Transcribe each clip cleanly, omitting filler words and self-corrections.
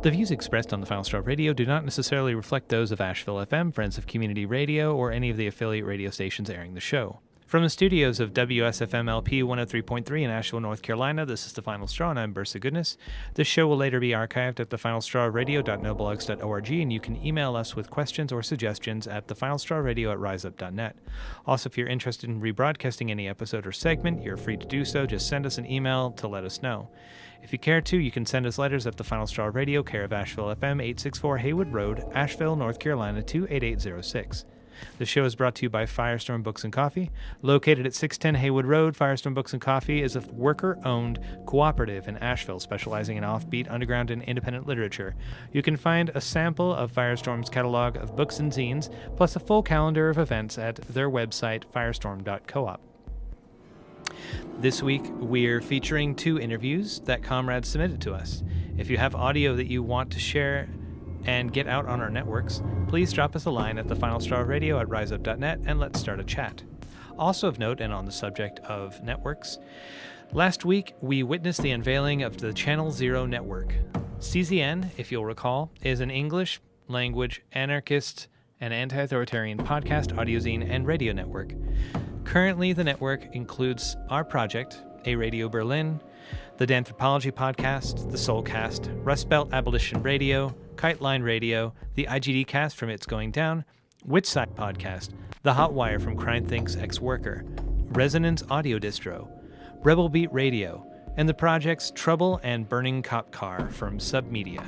The views expressed on the Final Straw Radio do not necessarily reflect those of Asheville FM, Friends of Community Radio, or any of the affiliate radio stations airing the show. From the studios of WSFM-LP 103.3 in Asheville, North Carolina, this is The Final Straw, and I'm Bursa Goodness. This show will later be archived at thefinalstrawradio.noblogs.org, and you can email us with questions or suggestions at thefinalstrawradio@riseup.net. Also, if you're interested in rebroadcasting any episode or segment, you're free to do so. Just send us an email to let us know. If you care to, you can send us letters at The Final Straw Radio, care of Asheville FM, 864 Haywood Road, Asheville, North Carolina, 28806. The show is brought to you by Firestorm Books and Coffee. Located at 610 Haywood Road, Firestorm Books and Coffee is a worker-owned cooperative in Asheville specializing in offbeat, underground, and independent literature. You can find a sample of Firestorm's catalog of books and zines, plus a full calendar of events at their website, firestorm.coop. This week, we're featuring 2 interviews that comrades submitted to us. If you have audio that you want to share and get out on our networks, please drop us a line at thefinalstrawradio@riseup.net and let's start a chat. Also of note, and on the subject of networks, last week we witnessed the unveiling of the Channel Zero network. CZN, if you'll recall, is an English language anarchist and anti-authoritarian podcast, audiozine, and radio network. Currently, the network includes our project, A Radio Berlin, the Danthropology Podcast, the Soulcast, Rust Belt Abolition Radio, Kite Line Radio, the IGD Cast from It's Going Down, Witchside Podcast, the Hot Wire from Crime Thinks Ex-Worker, Resonance Audio Distro, Rebel Beat Radio, and the projects Trouble and Burning Cop Car from Submedia.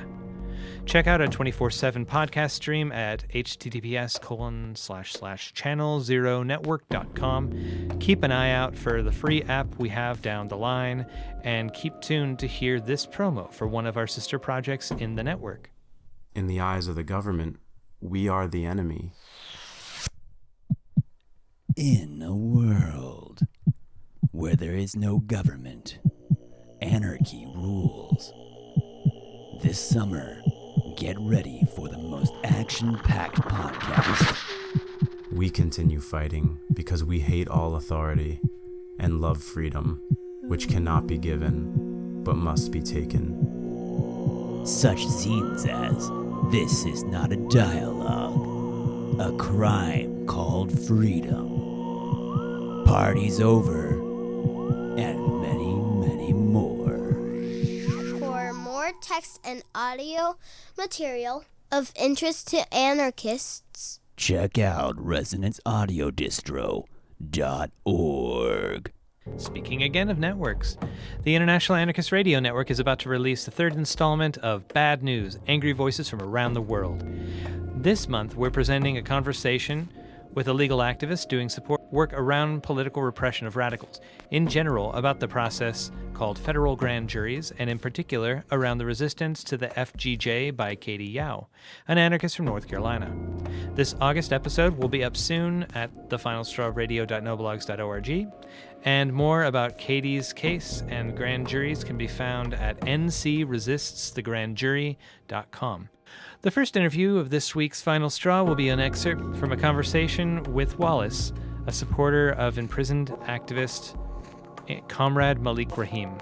Check out our 24/7 podcast stream at https://channelzeronetwork.com. Keep an eye out for the free app we have down the line, and keep tuned to hear this promo for one of our sister projects in the network. In the eyes of the government, we are the enemy. In a world where there is no government, anarchy rules. This summer, get ready for the most action-packed podcast. We continue fighting because we hate all authority and love freedom, which cannot be given, but must be taken. Such scenes as "This is not a dialogue," "A crime called freedom," "Party's over," and many, many more. For more text and audio material of interest to anarchists, check out resonanceaudiodistro.org. Speaking again of networks, the International Anarchist Radio Network is about to release the 3rd installment of Bad News, Angry Voices from Around the World. This month, we're presenting a conversation with a legal activist doing support work around political repression of radicals, in general about the process called federal grand juries, and in particular around the resistance to the FGJ by Katie Yao, an anarchist from North Carolina. This August episode will be up soon at thefinalstrawradio.noblogs.org, and more about Katie's case and grand juries can be found at ncresiststhegrandjury.com. The first interview of this week's Final Straw will be an excerpt from a conversation with Wallace, a supporter of imprisoned activist Comrade Malik Rahim.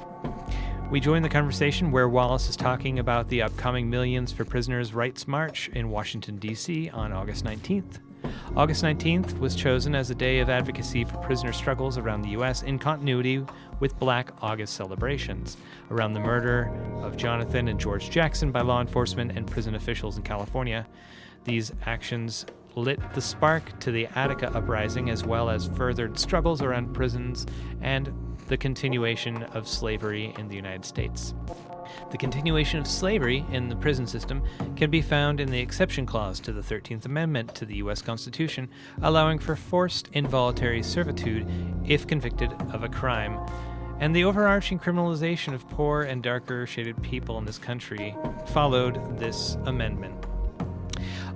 We join the conversation where Wallace is talking about the upcoming Millions for Prisoners' Rights March in Washington, D.C. on August 19th. August 19th was chosen as a day of advocacy for prisoner struggles around the U.S. in continuity with Black August celebrations around the murder of Jonathan and George Jackson by law enforcement and prison officials in California. These actions lit the spark to the Attica uprising, as well as furthered struggles around prisons and the continuation of slavery in the United States. The continuation of slavery in the prison system can be found in the exception clause to the 13th Amendment to the U.S. Constitution, allowing for forced involuntary servitude if convicted of a crime, and the overarching criminalization of poor and darker-shaded people in this country followed this amendment.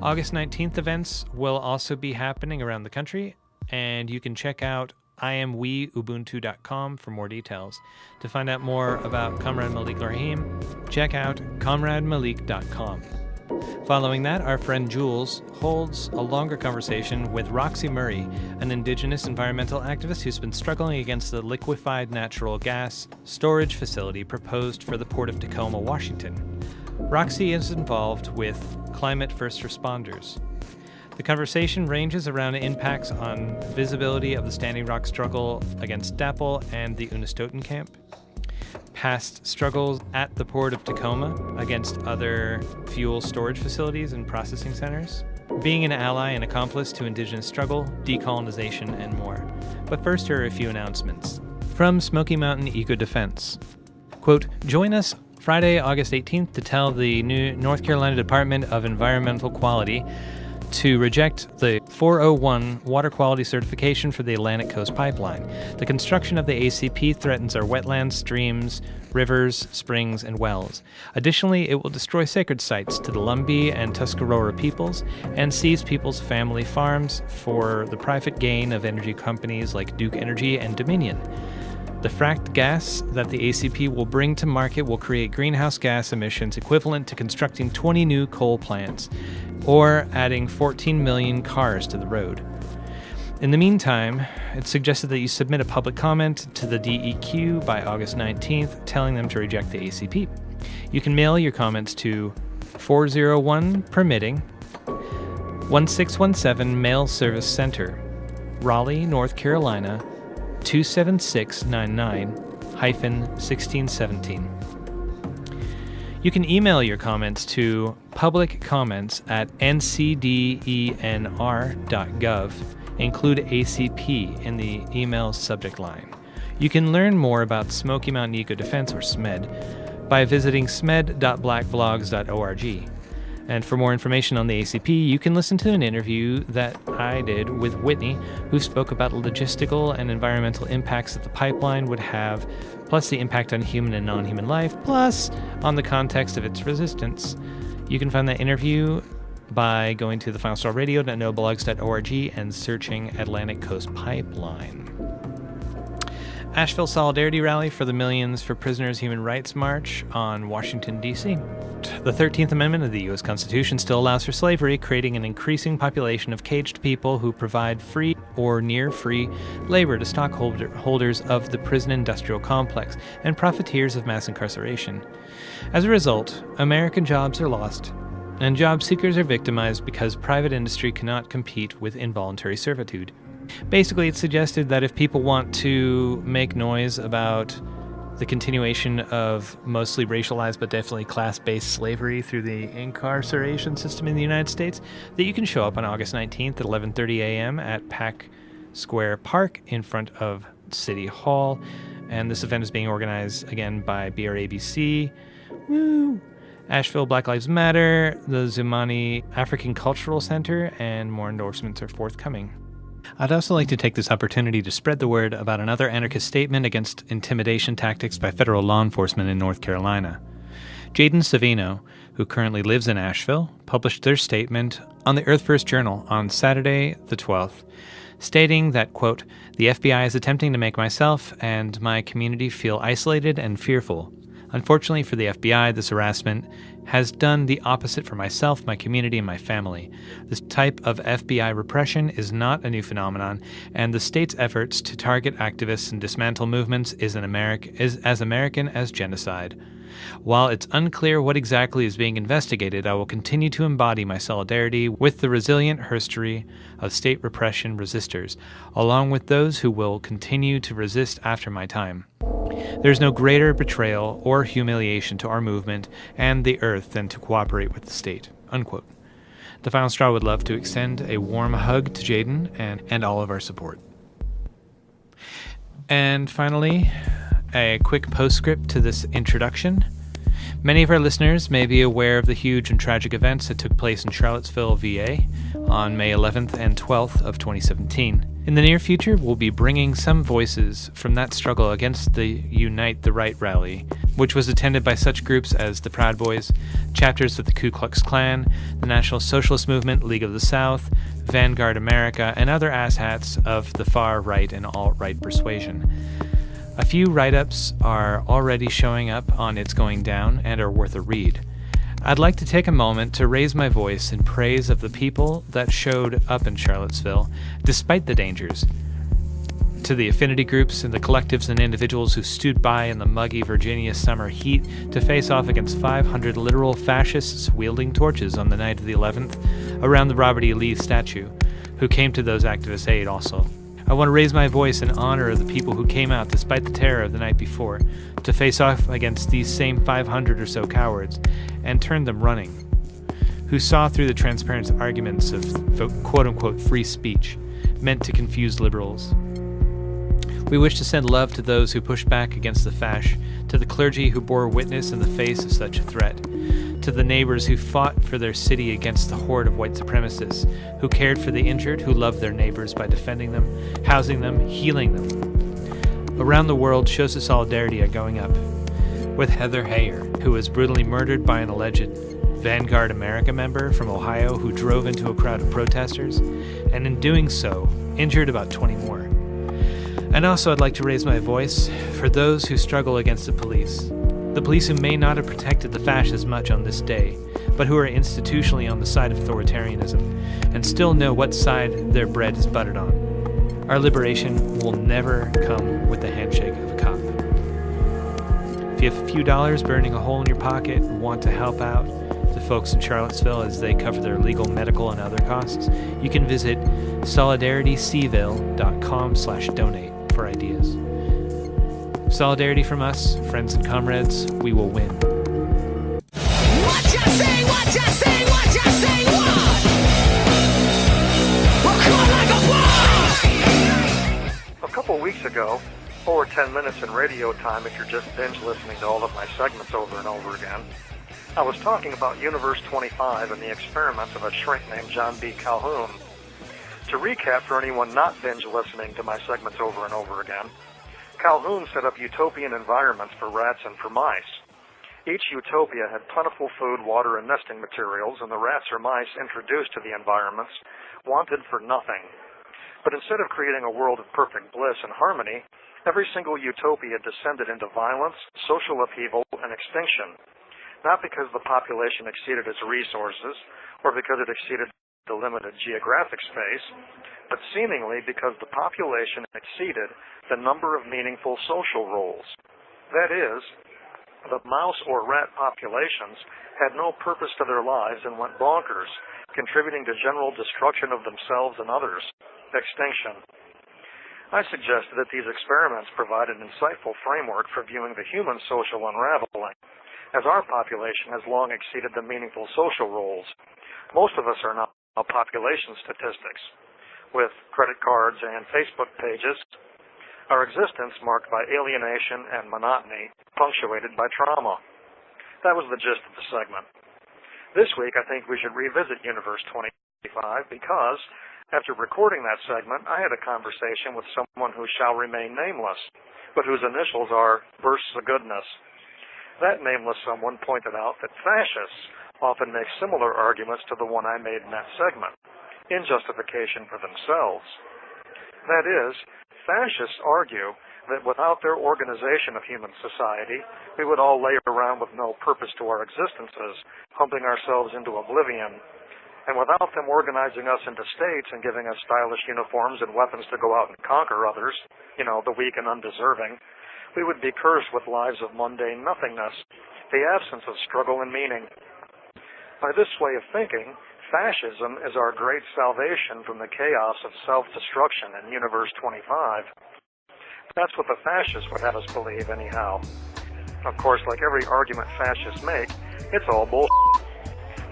August 19th events will also be happening around the country, and you can check out IamWeUbuntu.com for more details. To find out more about Comrade Malik Rahim, check out ComradeMalik.com. Following that, our friend Jules holds a longer conversation with Roxy Murray, an Indigenous environmental activist who's been struggling against the liquefied natural gas storage facility proposed for the port of Tacoma, Washington. Roxy is involved with climate first responders. The conversation ranges around impacts on visibility of the Standing Rock struggle against DAPL and the Unistoten camp, past struggles at the port of Tacoma against other fuel storage facilities and processing centers, being an ally and accomplice to Indigenous struggle, decolonization, and more. But first, here are a few announcements. From Smoky Mountain Eco Defense. Quote, join us Friday, August 18th to tell the new North Carolina Department of Environmental Quality to reject the 401 water quality certification for the Atlantic Coast Pipeline. The construction of the ACP threatens our wetlands, streams, rivers, springs, and wells. Additionally, it will destroy sacred sites to the Lumbee and Tuscarora peoples and seize people's family farms for the private gain of energy companies like Duke Energy and Dominion. The fracked gas that the ACP will bring to market will create greenhouse gas emissions equivalent to constructing 20 new coal plants or adding 14 million cars to the road. In the meantime, it's suggested that you submit a public comment to the DEQ by August 19th telling them to reject the ACP. You can mail your comments to 401 Permitting, 1617 Mail Service Center, Raleigh, North Carolina, 27699-1617. You can email your comments to publiccomments@ncdenr.gov. Include ACP in the email subject line. You can learn more about Smoky Mountain Eco Defense, or SMED, by visiting smed.blackblogs.org. And for more information on the ACP, you can listen to an interview that I did with Whitney, who spoke about logistical and environmental impacts that the pipeline would have, plus the impact on human and non-human life, plus on the context of its resistance. You can find that interview by going to thefinalstrawradio.noblogs.org and searching Atlantic Coast Pipeline. Asheville Solidarity Rally for the Millions for Prisoners Human Rights March on Washington, D.C. The 13th Amendment of the U.S. Constitution still allows for slavery, creating an increasing population of caged people who provide free or near-free labor to stockholders of the prison industrial complex and profiteers of mass incarceration. As a result, American jobs are lost, and job seekers are victimized because private industry cannot compete with involuntary servitude. Basically, it's suggested that if people want to make noise about the continuation of mostly racialized but definitely class-based slavery through the incarceration system in the United States, that you can show up on August 19th at 11:30 a.m. at Pack Square Park in front of City Hall. And this event is being organized, again, by BRABC, Asheville Black Lives Matter, the Zumani African Cultural Center, and more endorsements are forthcoming. I'd also like to take this opportunity to spread the word about another anarchist statement against intimidation tactics by federal law enforcement in North Carolina. Jayden Savino, who currently lives in Asheville, published their statement on the Earth First Journal on Saturday the 12th, stating that, quote, the FBI is attempting to make myself and my community feel isolated and fearful. Unfortunately for the FBI, this harassment has done the opposite for myself, my community, and my family. This type of FBI repression is not a new phenomenon, and the state's efforts to target activists and dismantle movements is as American as genocide. While it's unclear what exactly is being investigated, I will continue to embody my solidarity with the resilient herstory of state repression resistors, along with those who will continue to resist after my time. There is no greater betrayal or humiliation to our movement and the earth than to cooperate with the state. Unquote. The Final Straw would love to extend a warm hug to Jayden and all of our support. And finally, a quick postscript to this introduction. Many of our listeners may be aware of the huge and tragic events that took place in Charlottesville, VA, on May 11th and 12th of 2017. In the near future, we'll be bringing some voices from that struggle against the Unite the Right rally, which was attended by such groups as the Proud Boys, chapters of the Ku Klux Klan, the National Socialist Movement, League of the South, Vanguard America, and other asshats of the far right and alt-right persuasion. A few write-ups are already showing up on It's Going Down and are worth a read. I'd like to take a moment to raise my voice in praise of the people that showed up in Charlottesville, despite the dangers. To the affinity groups and the collectives and individuals who stood by in the muggy Virginia summer heat to face off against 500 literal fascists wielding torches on the night of the 11th around the Robert E. Lee statue, who came to those activists' aid also. I want to raise my voice in honor of the people who came out despite the terror of the night before to face off against these same 500 or so cowards and turned them running, who saw through the transparent arguments of quote-unquote free speech meant to confuse liberals. We wish to send love to those who pushed back against the fash, to the clergy who bore witness in the face of such a threat, to the neighbors who fought for their city against the horde of white supremacists, who cared for the injured, who loved their neighbors by defending them, housing them, healing them. Around the world, shows of solidarity are going up, with Heather Heyer, who was brutally murdered by an alleged Vanguard America member from Ohio who drove into a crowd of protesters, and in doing so, injured about 20 more. And also I'd like to raise my voice for those who struggle against the police who may not have protected the fascists much on this day, but who are institutionally on the side of authoritarianism, and still know what side their bread is buttered on. Our liberation will never come with the handshake of a cop. If you have a few dollars burning a hole in your pocket and want to help out the folks in Charlottesville as they cover their legal, medical, and other costs, you can visit solidaritycville.com/donate for ideas. Solidarity from us, friends and comrades, we will win. What you say, what you say, what you say, what? We're caught like a fly! A couple weeks ago, over 10 minutes in radio time if you're just binge listening to all of my segments over and over again, I was talking about Universe 25 and the experiments of a shrink named John B. Calhoun. To recap for anyone not binge listening to my segments over and over again, Calhoun set up utopian environments for rats and for mice. Each utopia had plentiful food, water, and nesting materials, and the rats or mice introduced to the environments wanted for nothing. But instead of creating a world of perfect bliss and harmony, every single utopia descended into violence, social upheaval, and extinction. Not because the population exceeded its resources, or because it exceeded the limited geographic space, but seemingly because the population exceeded the number of meaningful social roles. That is, the mouse or rat populations had no purpose to their lives and went bonkers, contributing to general destruction of themselves and others, extinction. I suggested that these experiments provide an insightful framework for viewing the human social unraveling, as our population has long exceeded the meaningful social roles. Most of us are now population statistics, with credit cards and Facebook pages, our existence marked by alienation and monotony, punctuated by trauma. That was the gist of the segment. This week, I think we should revisit Universe 25 because, after recording that segment, I had a conversation with someone who shall remain nameless, but whose initials are Bursts of Goodness. That nameless someone pointed out that fascists often make similar arguments to the one I made in that segment, in justification for themselves. That is, fascists argue that without their organization of human society, we would all lay around with no purpose to our existences, humping ourselves into oblivion. And without them organizing us into states and giving us stylish uniforms and weapons to go out and conquer others, the weak and undeserving, we would be cursed with lives of mundane nothingness, the absence of struggle and meaning. By this way of thinking, fascism is our great salvation from the chaos of self-destruction in Universe 25. That's what the fascists would have us believe anyhow. Of course, like every argument fascists make, it's all bullshit.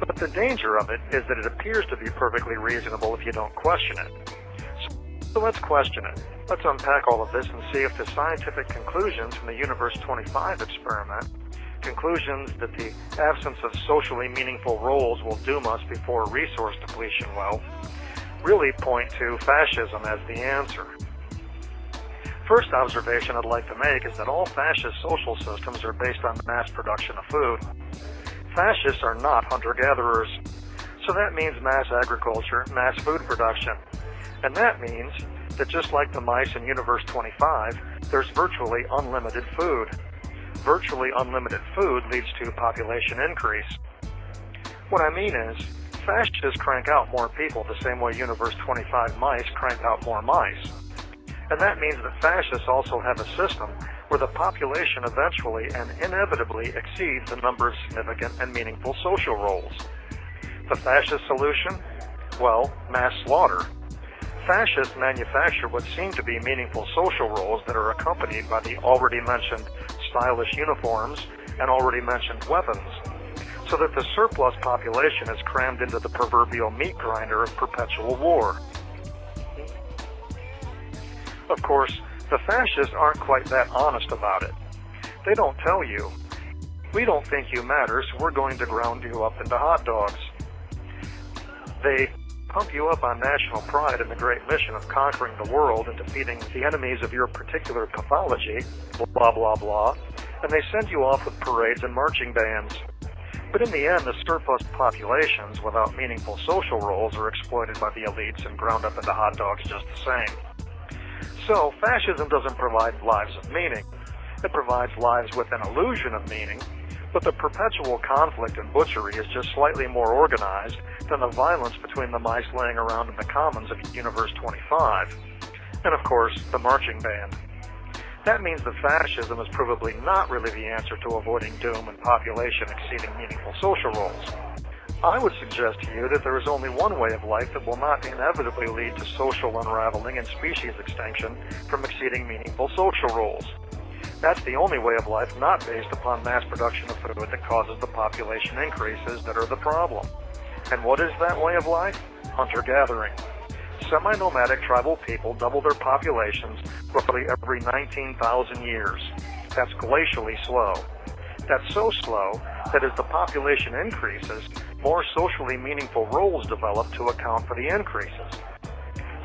But the danger of it is that it appears to be perfectly reasonable if you don't question it. So let's question it. Let's unpack all of this and see if the scientific conclusions from the Universe 25 experiment, conclusions that the absence of socially meaningful roles will doom us before resource depletion will, really point to fascism as the answer. First observation I'd like to make is that all fascist social systems are based on mass production of food. Fascists are not hunter-gatherers, so that means mass agriculture, mass food production. And that means that just like the mice in Universe 25, there's virtually unlimited food. Virtually unlimited food leads to population increase. What I mean is, fascists crank out more people the same way Universe 25 mice crank out more mice. And that means that fascists also have a system where the population eventually and inevitably exceeds the number of significant and meaningful social roles. The fascist solution? Well, mass slaughter. Fascists manufacture what seem to be meaningful social roles that are accompanied by the already mentioned stylish uniforms and already mentioned weapons, so that the surplus population is crammed into the proverbial meat grinder of perpetual war. Of course, the fascists aren't quite that honest about it. They don't tell you, we don't think you matter, so we're going to ground you up into hot dogs. They pump you up on national pride in the great mission of conquering the world and defeating the enemies of your particular pathology, blah, blah, blah, and they send you off with parades and marching bands. But in the end, the surplus populations without meaningful social roles are exploited by the elites and ground up into hot dogs just the same. So, fascism doesn't provide lives of meaning. It provides lives with an illusion of meaning, but the perpetual conflict and butchery is just slightly more organized than the violence between the mice laying around in the commons of Universe 25. And of course, the marching band. That means that fascism is probably not really the answer to avoiding doom and population exceeding meaningful social roles. I would suggest to you that there is only one way of life that will not inevitably lead to social unraveling and species extinction from exceeding meaningful social roles. That's the only way of life not based upon mass production of food that causes the population increases that are the problem. And what is that way of life? Hunter-gathering. Semi-nomadic tribal people double their populations roughly every 19,000 years. That's glacially slow. That's so slow that as the population increases, more socially meaningful roles develop to account for the increases.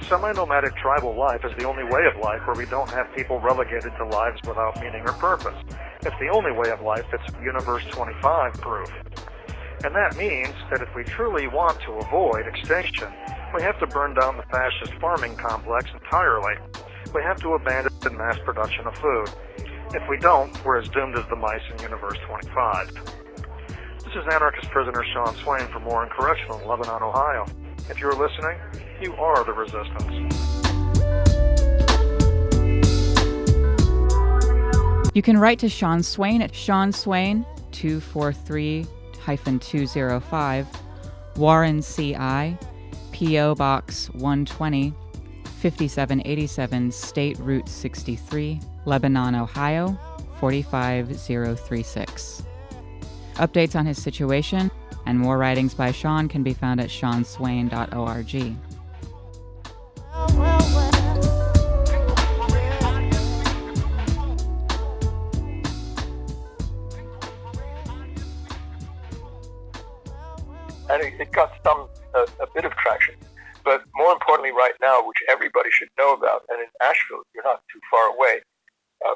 Semi-nomadic tribal life is the only way of life where we don't have people relegated to lives without meaning or purpose. It's the only way of life that's Universe 25 proof. And that means that if we truly want to avoid extinction, we have to burn down the fascist farming complex entirely. We have to abandon mass production of food. If we don't, we're as doomed as the mice in Universe 25. This is Anarchist prisoner Shawn Swain from Warren Correctional in Lebanon, Ohio. If you're listening, you are the resistance. You can write to Shawn Swain at Shawn Swain 243-205 Warren CI P.O. Box 120 5787 State Route 63 Lebanon, Ohio 45036. Updates on his situation and more writings by Shawn can be found at shawnswain.org. And it got a bit of traction. But more importantly right now, which everybody should know about, and in Asheville, you're not too far away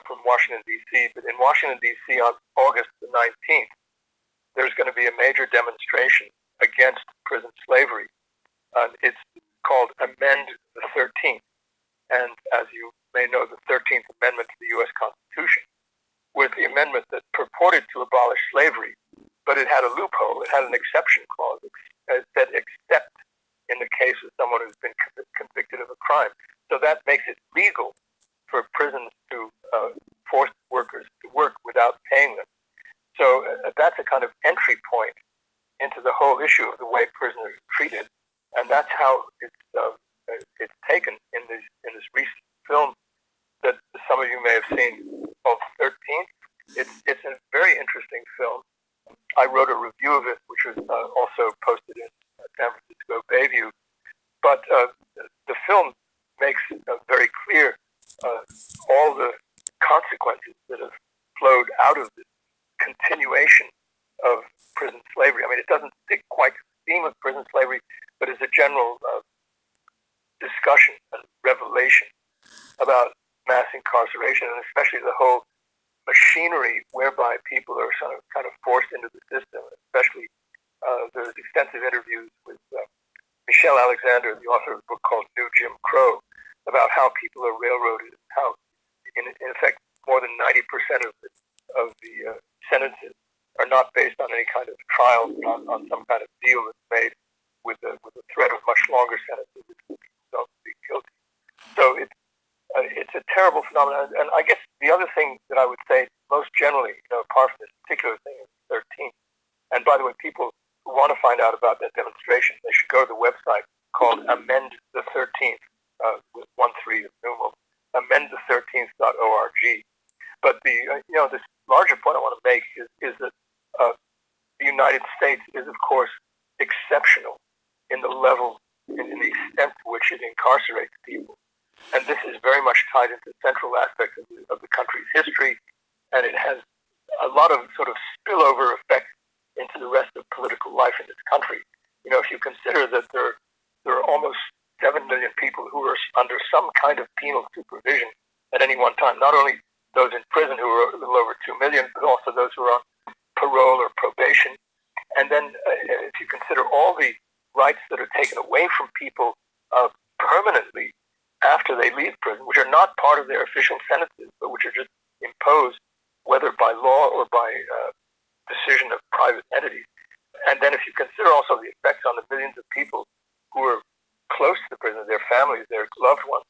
from Washington, D.C., but in Washington, D.C. on August the 19th, there's going to be a major demonstration against prison slavery. It's called Amend the 13th. And as you may know, the 13th Amendment to the U.S. Constitution was the amendment that purported to abolish slavery, but it had a loophole. It had an exception clause that said except in the case of someone who's been convicted of a crime. So that makes it legal for prisons to force workers to work without paying them. So that's a kind of entry point into the whole issue of the way prisoners are treated, and that's how it's taken in this recent film that some of you may have seen called 13th. It's a very interesting film. I wrote a review of it, which was also posted in San Francisco Bayview. But the film makes very clear all the consequences that have flowed out of this continuation of prison slavery. I mean, it doesn't stick quite to the theme of prison slavery, but is a general discussion and revelation about mass incarceration, and especially the whole machinery whereby people are kind of forced into the system. Especially there's extensive interviews with Michelle Alexander, the author of a book called New Jim Crow, about how people are railroaded, and how, in effect, more than 90% of the sentences are not based on any kind of trial, not on some kind of deal that's made with the threat of much longer sentences if people don't be guilty. So it's terrible phenomenon. And I guess the other thing that I would say most generally, apart from this particular thing of the 13th, and by the way, people who want to find out about that demonstration, they should go to the website called Amend the 13th, with 13 of numeral, amendthe13th.org. But this larger point I want to make is that the United States is, of course, exceptional in the level, in the extent to which it incarcerates people. And this is very much tied into central aspects of the country's history, and it has a lot of sort of spillover effect into the rest of political life in this country. If you consider that there are almost 7 million people who are under some kind of penal supervision at any one time, not only those in prison who are a little over 2 million, but also those who are on parole or probation. And then if you consider all the rights that are taken away from people permanently after they leave prison, which are not part of their official sentences, but which are just imposed, whether by law or by decision of private entities. And then if you consider also the effects on the millions of people who are close to the prison, their families, their loved ones,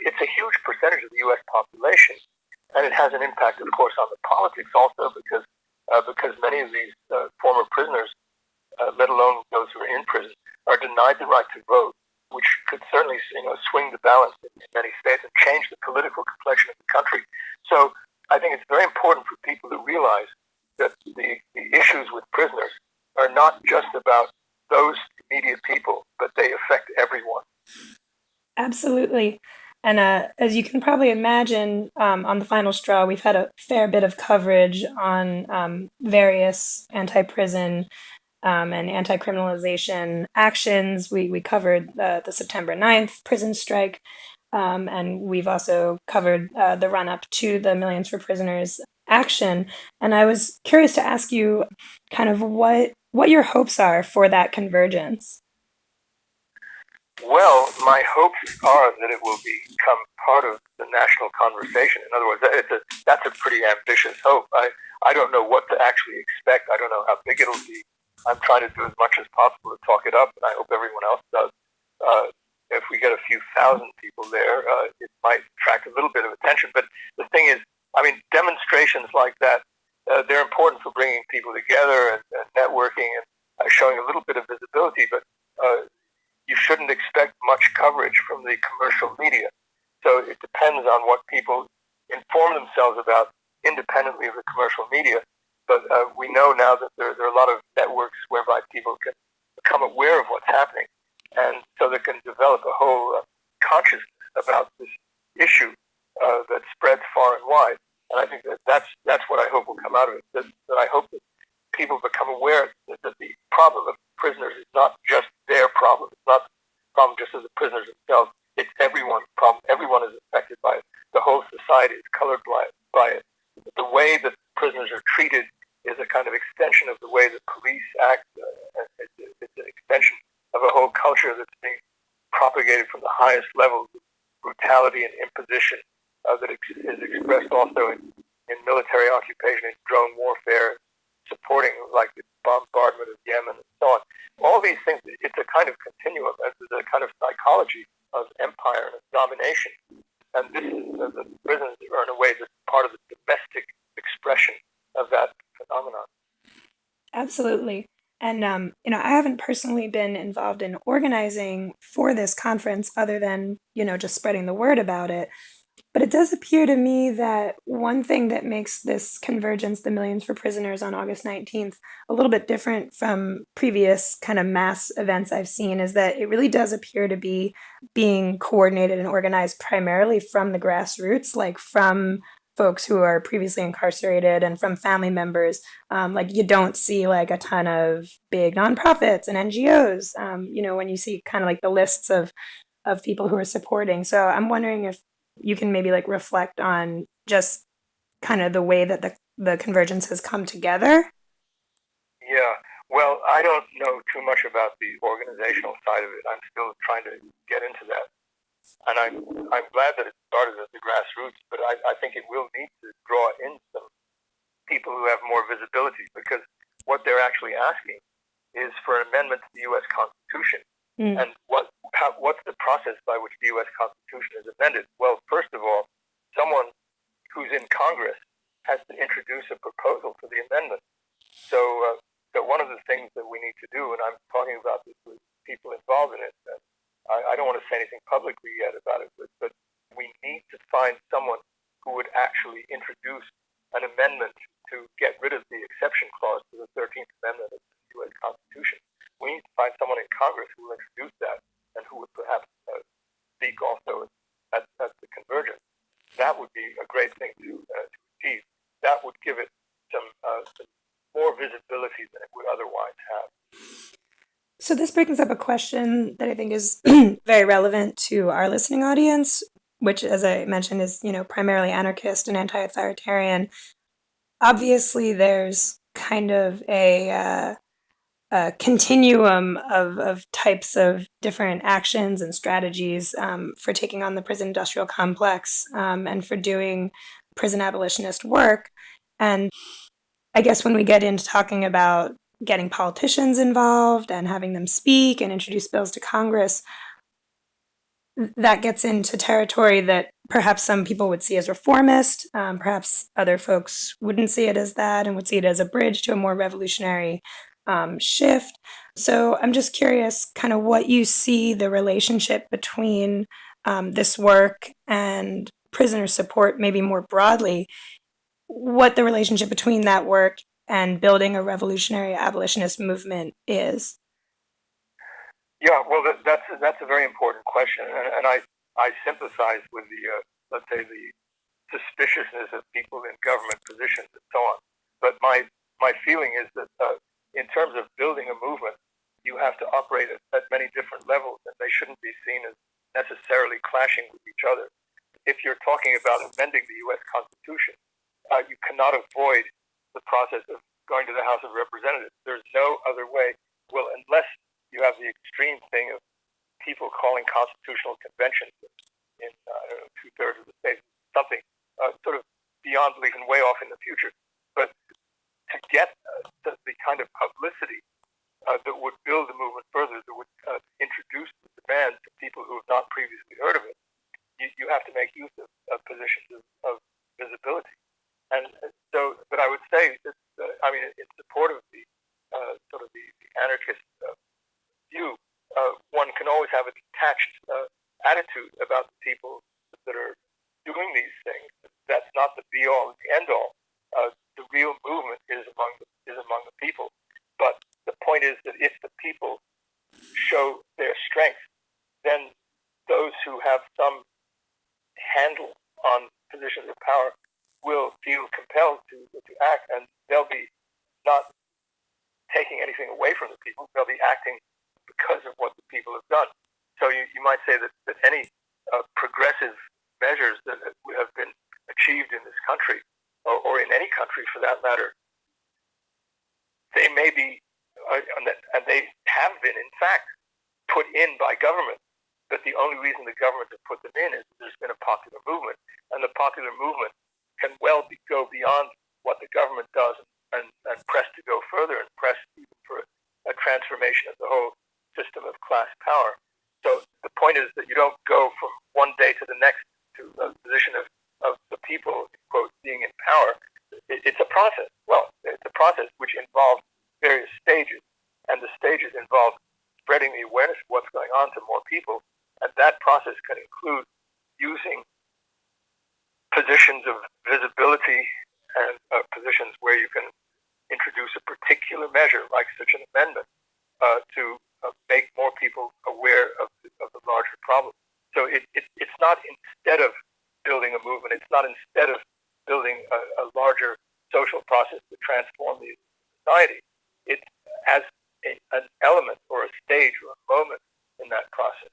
it's a huge percentage of the U.S. population. And it has an impact, of course, on the politics also, because many of these former prisoners, let alone those who are in prison, are denied the right to vote, which could certainly swing the balance in many states and change the political complexion of the country. So I think it's very important for people to realize that the issues with prisoners are not just about those immediate people, but they affect everyone. Absolutely. And as you can probably imagine, on The Final Straw, we've had a fair bit of coverage on various anti-prison and anti-criminalization actions. We covered the September 9th prison strike, and we've also covered the run-up to the Millions for Prisoners action. And I was curious to ask you kind of what your hopes are for that convergence. Well, my hopes are that it will become part of the national conversation. In other words, that's a pretty ambitious hope. I don't know what to actually expect. I don't know how big it'll be. I'm trying to do as much as possible to talk it up, and I hope everyone else does. If we get a few thousand people there, it might attract a little bit of attention. But the thing is, demonstrations like that, they're important for bringing people together and networking and showing a little bit of visibility, but you shouldn't expect much coverage from the commercial media. So it depends on what people inform themselves about independently of the commercial media. But we know now that there are a lot of networks whereby people can become aware of what's happening, and so they can develop a whole consciousness about this issue that spreads far and wide. And I think that's what I hope will come out of it. That I hope that people become aware that the problem of prisoners is not just their problem. It's not the problem just of the prisoners themselves. It's everyone's problem. Everyone is affected by it. The whole society is colored by it. The way that prisoners are treated is a kind of extension of the way the police act. It's an extension of a whole culture that's being propagated from the highest levels of brutality and imposition that is expressed also in military occupation, in drone warfare, supporting like the bombardment of Yemen and so on. All these things, it's a kind of continuum. It's a kind of psychology of empire and of domination. And this is the prisons are in a way that's part of the domestic expression of that phenomenon. Absolutely. And, I haven't personally been involved in organizing for this conference other than, just spreading the word about it. But it does appear to me that one thing that makes this convergence, the Millions for Prisoners on August 19th, a little bit different from previous kind of mass events I've seen is that it really does appear to be being coordinated and organized primarily from the grassroots, like from folks who are previously incarcerated and from family members. Like you don't see like a ton of big nonprofits and NGOs, when you see kind of like the lists of people who are supporting. So I'm wondering if you can maybe like reflect on just kind of the way that the convergence has come together. Yeah, well, I don't know too much about the organizational side of it. I'm still trying to get into that. And I'm glad that it started at the grassroots, but I think it will need to draw in some people who have more visibility, because what they're actually asking is for an amendment to the U.S. Constitution. And what's the process by which the U.S. Constitution is amended? Well, first of all, someone who's in Congress has to introduce a proposal for the amendment. So one of the things that we need to do, and I'm talking about this with people involved in it, and I don't want to say anything publicly yet about it, but we need to find someone who would actually introduce an amendment to get rid of the exception clause to the 13th Amendment of the U.S. Constitution. We need to find someone in Congress who will introduce that and who would perhaps speak also at the Convergence. That would be a great thing to achieve. That would give it some more visibility than it would otherwise have. So this brings up a question that I think is very relevant to our listening audience, which, as I mentioned, is primarily anarchist and anti-authoritarian. Obviously, there's kind of a continuum of types of different actions and strategies for taking on the prison industrial complex and for doing prison abolitionist work. And I guess when we get into talking about getting politicians involved and having them speak and introduce bills to Congress, that gets into territory that perhaps some people would see as reformist, perhaps other folks wouldn't see it as that and would see it as a bridge to a more revolutionary shift. So I'm just curious kind of what you see the relationship between this work and prisoner support, maybe more broadly, what the relationship between that work and building a revolutionary abolitionist movement is. Yeah, well, that's a very important question, and I sympathize with the let's say the suspiciousness of people in government positions and so on. But my feeling is that in terms of building a movement, you have to operate at many different levels, and they shouldn't be seen as necessarily clashing with each other. If you're talking about amending the U.S. Constitution, you cannot avoid the process of going to the House of Representatives. There's no other way. Well, unless you have the extreme thing of people calling constitutional conventions in 2/3 of the states, something sort of beyond belief and way off in the future. But to get the kind of publicity that would build the movement further, that would introduce the demand to people who have not previously heard of it, you have to make use of positions of visibility. And so, but I would say that, in support of the sort of the anarchist view, one can always have a detached attitude about the people that are doing these things. That's not the be-all and the end-all. The real movement is among the people. But the point is that if the people show their strength, then those who have some handle on positions of power will feel compelled to act, and they'll be not taking anything away from the people. They'll be acting because of what the people have done. So you might say that any progressive measures that have been achieved in this country, or in any country for that matter, they may be, and they have been, in fact, put in by government. But the only reason the government has put them in is there's been a popular movement. And the popular movement can well go beyond what the government does and press to go further and press even for a transformation of the whole system of class power. So the point is that you don't go from one day to the next to a position of the people, quote, being in power. It's a process. Well, it's a process which involves various stages, and the stages involve spreading the awareness of what's going on to more people, and that process can include using positions of visibility and positions where you can introduce a particular measure, like such an amendment, to make more people aware of the larger problem. So it's not instead of building a movement, it's not instead of building a larger social process to transform the society. It's as an element or a stage or a moment in that process.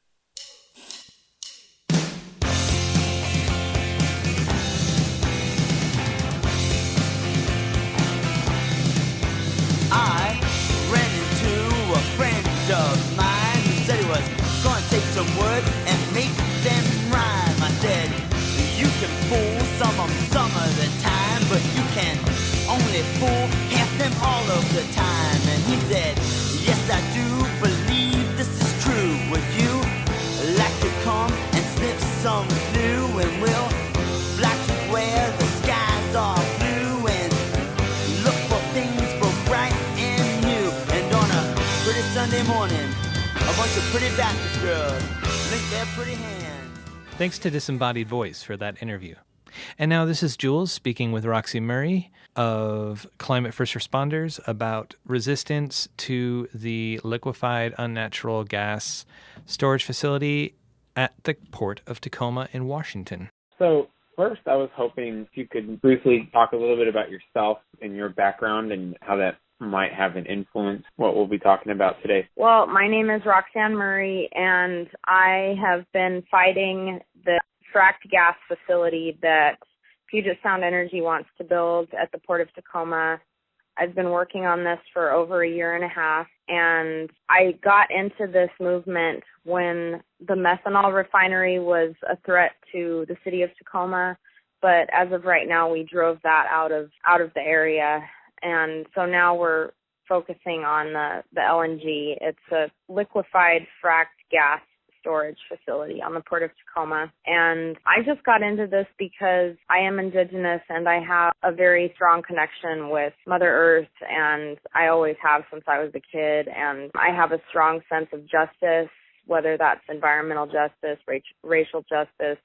I ran into a friend of mine who said he was going to take some words and make them rhyme. I said, you can fool some of the time, but you can only fool half them all of the time. And he said, yes, I do believe this is true. Would you like to come and sniff some glue, and we'll flack Sunday morning, a bunch of pretty Baptist girls link their pretty hands. Thanks to Disembodied Voice for that interview. And now this is Jules speaking with Roxy Murray of Climate First Responders about resistance to the liquefied unnatural gas storage facility at the port of Tacoma in Washington. So first, I was hoping if you could briefly talk a little bit about yourself and your background and how that might have an influence what we'll be talking about today. Well, my name is Roxanne Murray, and I have been fighting the fracked gas facility that Puget Sound Energy wants to build at the Port of Tacoma. I've been working on this for over a year and a half, and I got into this movement when the methanol refinery was a threat to the city of Tacoma, but as of right now, we drove that out of the area. And so now we're focusing on the LNG. It's a liquefied fracked gas storage facility on the Port of Tacoma. And I just got into this because I am Indigenous and I have a very strong connection with Mother Earth, and I always have since I was a kid. And I have a strong sense of justice, whether that's environmental justice, racial justice,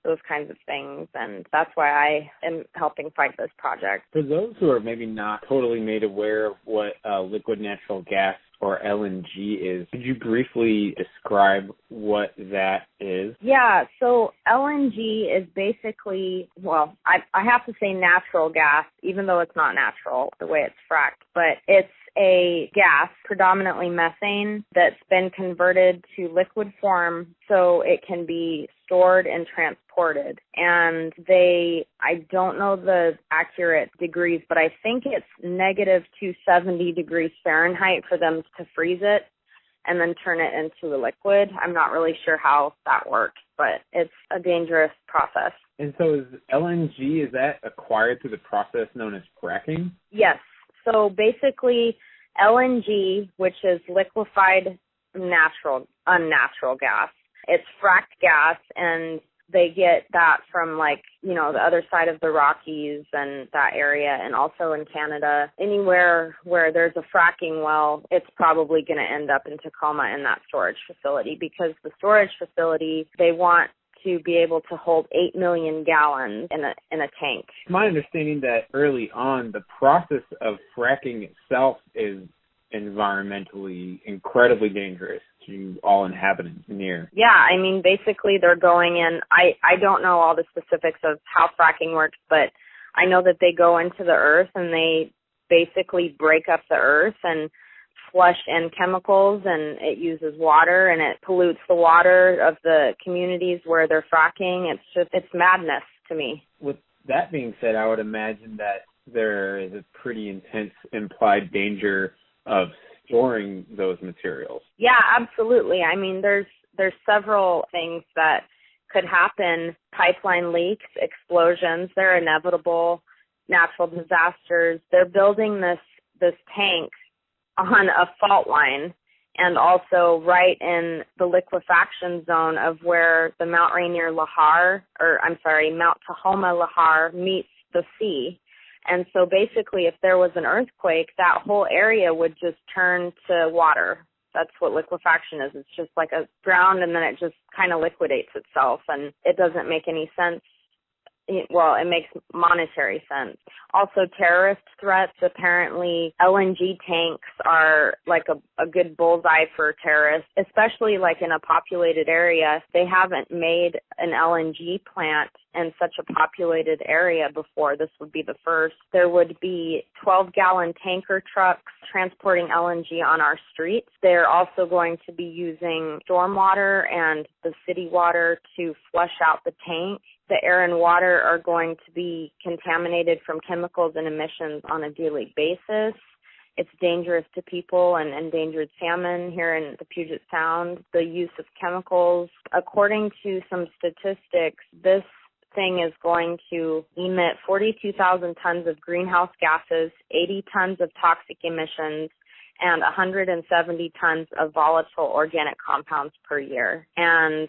those kinds of things, and that's why I am helping fight this project. For those who are maybe not totally made aware of what liquid natural gas or LNG is, could you briefly describe what that is? Yeah, so LNG is basically, well, I have to say natural gas, even though it's not natural the way it's fracked, but it's a gas, predominantly methane, that's been converted to liquid form so it can be stored and transported. And I don't know the accurate degrees, but I think it's negative 270 degrees Fahrenheit for them to freeze it and then turn it into a liquid. I'm not really sure how that works, but it's a dangerous process. And so is LNG, is that acquired through the process known as fracking? Yes. So basically, LNG, which is liquefied unnatural gas, it's fracked gas, and they get that from the other side of the Rockies and that area, and also in Canada. Anywhere where there's a fracking well, it's probably going to end up in Tacoma in that storage facility, because the storage facility, they want to be able to hold 8 million gallons in a tank. It's my understanding that early on, the process of fracking itself is environmentally incredibly dangerous to all inhabitants near. Yeah, I mean, basically they're going in. I don't know all the specifics of how fracking works, but I know that they go into the earth and they basically break up the earth and flush in chemicals, and it uses water and it pollutes the water of the communities where they're fracking. It's madness to me. With that being said, I would imagine that there is a pretty intense implied danger of storing those materials. Yeah, absolutely. I mean, there's several things that could happen. Pipeline leaks, explosions, they're inevitable. Natural disasters. They're building this tank on a fault line, and also right in the liquefaction zone of where the Mount Tahoma Lahar meets the sea. And so basically, if there was an earthquake, that whole area would just turn to water. That's what liquefaction is. It's just like a ground, and then it just kind of liquidates itself, and it doesn't make any sense. Well, it makes monetary sense. Also, terrorist threats. Apparently, LNG tanks are like a good bullseye for terrorists, especially like in a populated area. They haven't made an LNG plant in such a populated area before. This would be the first. There would be 12-gallon tanker trucks transporting LNG on our streets. They're also going to be using stormwater and the city water to flush out the tank. The air and water are going to be contaminated from chemicals and emissions on a daily basis. It's dangerous to people and endangered salmon here in the Puget Sound. The use of chemicals, according to some statistics, this thing is going to emit 42,000 tons of greenhouse gases, 80 tons of toxic emissions, and 170 tons of volatile organic compounds per year. And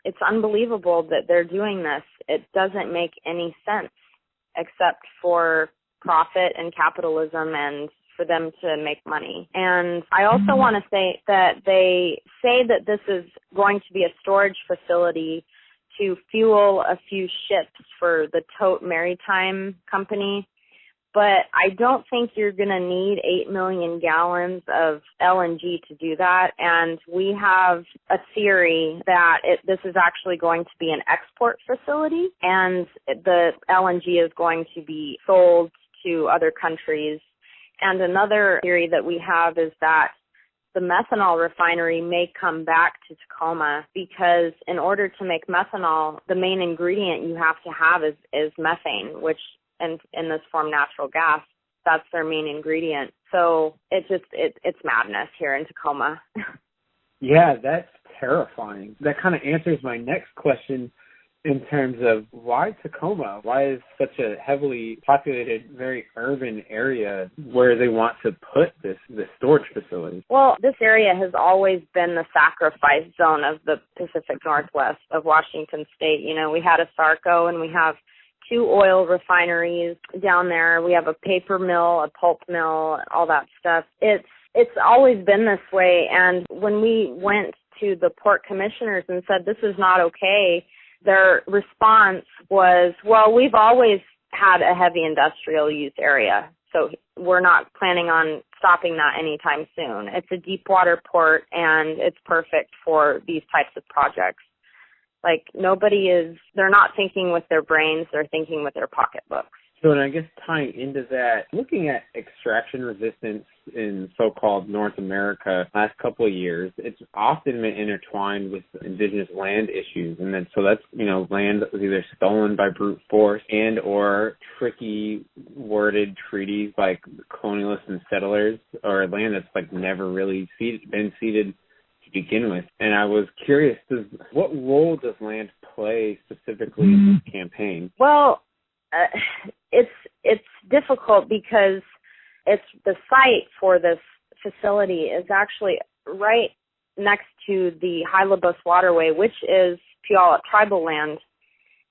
it's unbelievable that they're doing this. It doesn't make any sense except for profit and capitalism and for for them to make money. And I also want to say that they say that this is going to be a storage facility to fuel a few ships for the Tote Maritime Company. But I don't think you're going to need 8 million gallons of LNG to do that. And we have a theory that this is actually going to be an export facility, and the LNG is going to be sold to other countries. And another theory that we have is that the methanol refinery may come back to Tacoma, because in order to make methanol, the main ingredient you have to have is methane, which in this form natural gas. That's their main ingredient. So it's madness here in Tacoma. Yeah, that's terrifying. That kind of answers my next question in terms of why Tacoma? Why is such a heavily populated, very urban area where they want to put this storage facility? Well, this area has always been the sacrifice zone of the Pacific Northwest of Washington State. You know, we had a Sarco, and we have 2 oil refineries down there. We have a paper mill, a pulp mill, all that stuff. It's always been this way. And when we went to the port commissioners and said, this is not okay, their response was, well, we've always had a heavy industrial use area, so we're not planning on stopping that anytime soon. It's a deep water port, and it's perfect for these types of projects. Like, they're not thinking with their brains, they're thinking with their pocketbooks. So, and I guess tying into that, looking at extraction resistance in so-called North America last couple of years, it's often been intertwined with indigenous land issues. And then, so that's, land that was either stolen by brute force and or tricky worded treaties by colonialists and settlers, or land that's never really been ceded begin with. And I was curious, what role does land play specifically in this campaign? Well, it's difficult because it's the site for this facility is actually right next to the Hylabus Waterway, which is Puyallup tribal land,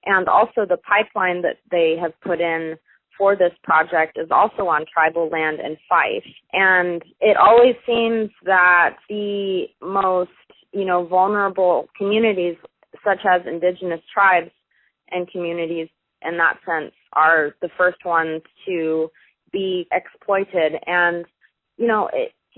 and also the pipeline that they have put in for this project is also on tribal land in Fife. And it always seems that the most, vulnerable communities, such as indigenous tribes and communities in that sense, are the first ones to be exploited. And,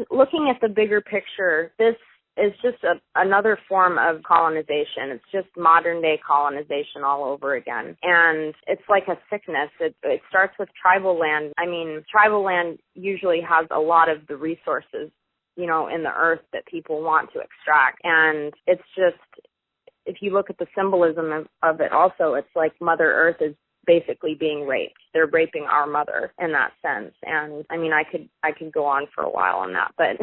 looking at the bigger picture, this is just another form of colonization. It's just modern day colonization all over again. And it's like a sickness. It starts with tribal land. I mean, tribal land usually has a lot of the resources, in the earth that people want to extract. And it's just, if you look at the symbolism of it also, it's like Mother Earth is basically being raped. They're raping our mother in that sense. And I mean, I could go on for a while on that, but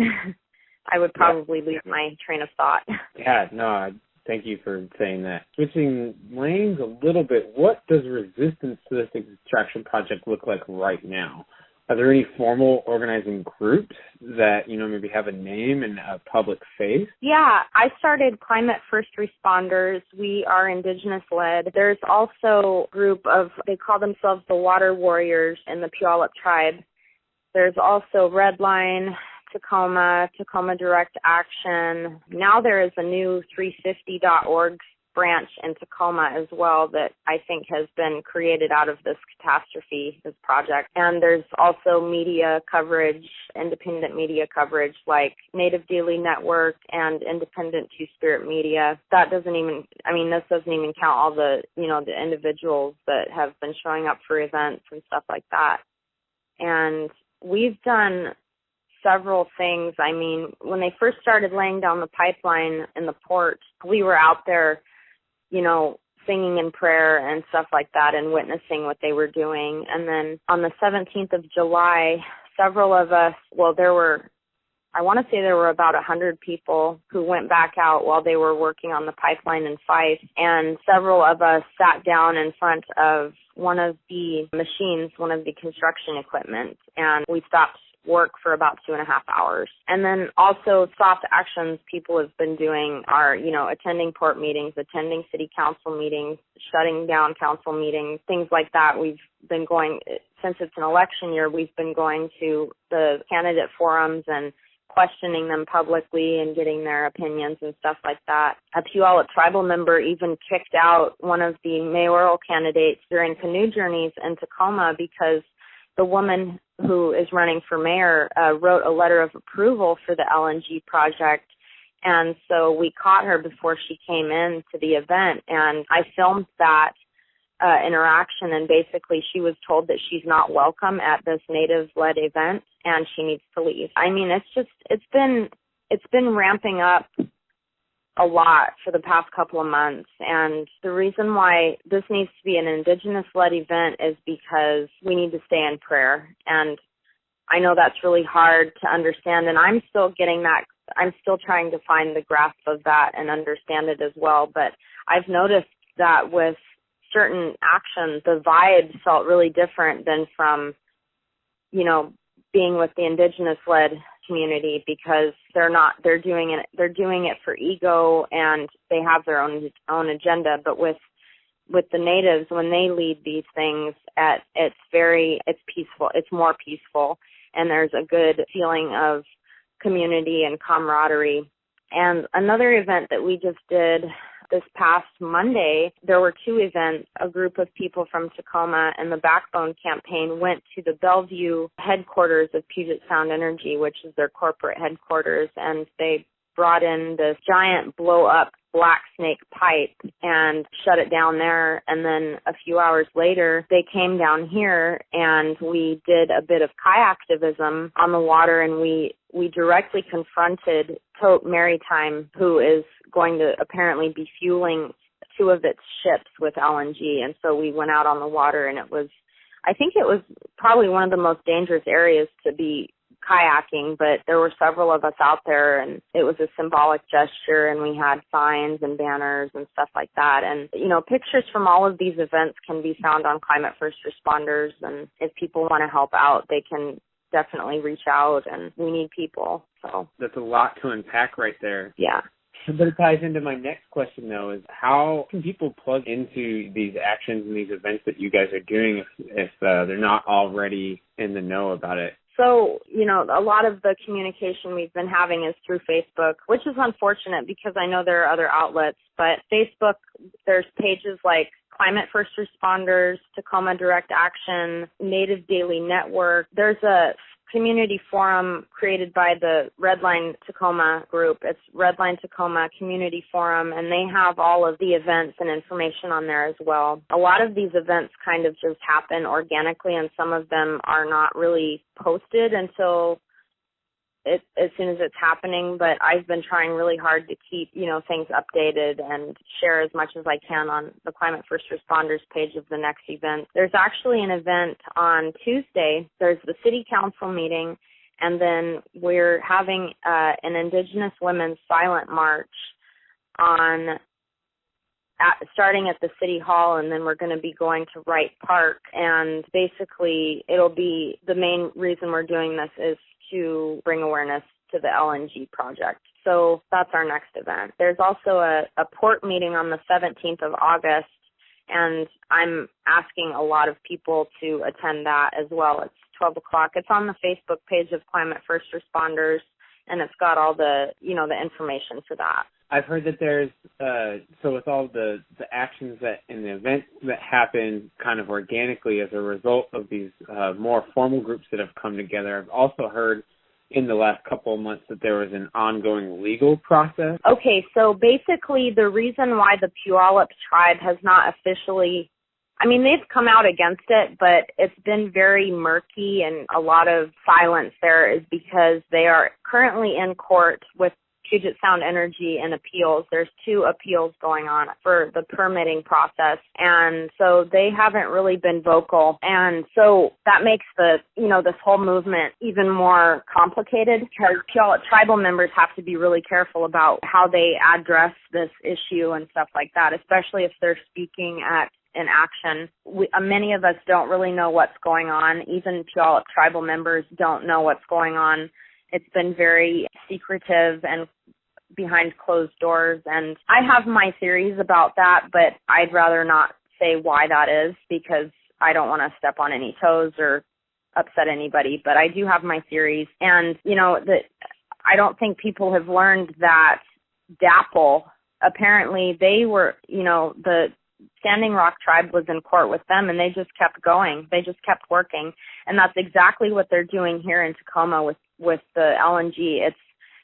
I would probably lose my train of thought. Yeah, no, thank you for saying that. Switching lanes a little bit, what does resistance to this extraction project look like right now? Are there any formal organizing groups that, maybe have a name and a public face? Yeah, I started Climate First Responders. We are Indigenous-led. There's also a group they call themselves the Water Warriors in the Puyallup tribe. There's also Redline, Tacoma Direct Action. Now there is a new 350.org branch in Tacoma as well that I think has been created out of this catastrophe, this project. And there's also media coverage, independent media coverage like Native Daily Network and Independent Two-Spirit Media. This doesn't even count all the, the individuals that have been showing up for events and stuff like that. And we've done several things. I mean, when they first started laying down the pipeline in the port, we were out there, singing in prayer and stuff like that and witnessing what they were doing. And then on the 17th of July, several of us, I want to say there were about 100 people who went back out while they were working on the pipeline in Fife. And several of us sat down in front of one of the machines, one of the construction equipment, and we stopped work for about 2.5 hours. And then also soft actions people have been doing are, attending port meetings, attending city council meetings, shutting down council meetings, things like that. We've been going, since it's an election year, we've been going to the candidate forums and questioning them publicly and getting their opinions and stuff like that. A Puyallup tribal member even kicked out one of the mayoral candidates during canoe journeys in Tacoma because the woman who is running for mayor wrote a letter of approval for the LNG project. And so we caught her before she came in to the event, and I filmed that interaction, and basically she was told that she's not welcome at this Native-led event and she needs to leave. I mean, it's been ramping up a lot for the past couple of months, and the reason why this needs to be an Indigenous-led event is because we need to stay in prayer. And I know that's really hard to understand, and I'm still getting that. I'm still trying to find the grasp of that and understand it as well. But I've noticed that with certain actions, the vibe felt really different than from, being with the Indigenous-led community, because they're doing it for ego and they have their own agenda. But with the natives, when they lead these things, it's peaceful. It's more peaceful, and there's a good feeling of community and camaraderie. And another event that we just did this past Monday, there were 2 events. A group of people from Tacoma and the Backbone Campaign went to the Bellevue headquarters of Puget Sound Energy, which is their corporate headquarters, and they brought in this giant blow-up black snake pipe and shut it down there. And then a few hours later, they came down here and we did a bit of kayaktivism on the water, and we directly confronted Tote Maritime, who is going to apparently be fueling 2 of its ships with LNG. And so we went out on the water, and I think it was probably one of the most dangerous areas to be kayaking, but there were several of us out there, and it was a symbolic gesture, and we had signs and banners and stuff like that. And, pictures from all of these events can be found on Climate First Responders, and if people want to help out, they can definitely reach out, and we need people. So that's a lot to unpack right there. Yeah. But it ties into my next question, though, is how can people plug into these actions and these events that you guys are doing if they're not already in the know about it? So, a lot of the communication we've been having is through Facebook, which is unfortunate because I know there are other outlets. But Facebook, there's pages like Climate First Responders, Tacoma Direct Action, Native Daily Network. There's a community forum created by the Redline Tacoma group. It's Redline Tacoma Community Forum, and they have all of the events and information on there as well. A lot of these events kind of just happen organically, and some of them are not really posted until as soon as it's happening. But I've been trying really hard to keep, things updated and share as much as I can on the Climate First Responders page of the next event. There's actually an event on Tuesday. There's the city council meeting, and then we're having an Indigenous Women's Silent March starting at the city hall, and then we're going to be going to Wright Park. And basically, it'll be the main reason we're doing this is to bring awareness to the LNG project. So that's our next event. There's also a port meeting on the 17th of August, and I'm asking a lot of people to attend that as well. It's 12 o'clock. It's on the Facebook page of Climate First Responders, and it's got all the, the information for that. I've heard that there's, so with all the actions and the events that happen kind of organically as a result of these more formal groups that have come together, I've also heard in the last couple of months that there was an ongoing legal process. Okay, so basically the reason why the Puyallup tribe has not officially, they've come out against it, but it's been very murky and a lot of silence there is because they are currently in court with Puget Sound Energy and appeals. There's 2 appeals going on for the permitting process, and so they haven't really been vocal, and so that makes this whole movement even more complicated because Puyallup tribal members have to be really careful about how they address this issue and stuff like that, especially if they're speaking at in action. Many of us don't really know what's going on. Even Puyallup tribal members don't know what's going on. It's been very secretive and behind closed doors. And I have my theories about that, but I'd rather not say why that is because I don't want to step on any toes or upset anybody. But I do have my theories. And, I don't think people have learned that DAPL, apparently they were, the Standing Rock tribe was in court with them and they just kept going. They just kept working. And that's exactly what they're doing here in Tacoma with the LNG. It's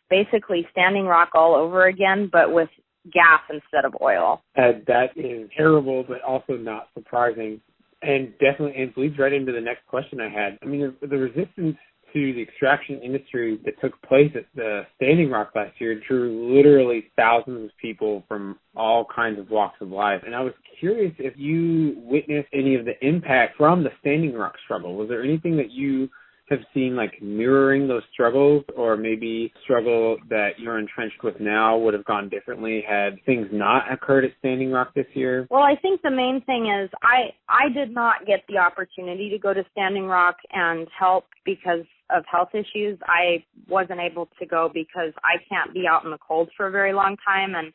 basically Standing Rock all over again, but with gas instead of oil. That is terrible, but also not surprising. And definitely, and bleeds right into the next question I had. I mean, the resistance to the extraction industry that took place at the Standing Rock last year drew literally thousands of people from all kinds of walks of life. And I was curious if you witnessed any of the impact from the Standing Rock struggle. Was there anything that you have seen like mirroring those struggles, or maybe struggle that you're entrenched with now would have gone differently had things not occurred at Standing Rock this year? Well, I think the main thing is I did not get the opportunity to go to Standing Rock and help because of health issues. I wasn't able to go because I can't be out in the cold for a very long time, and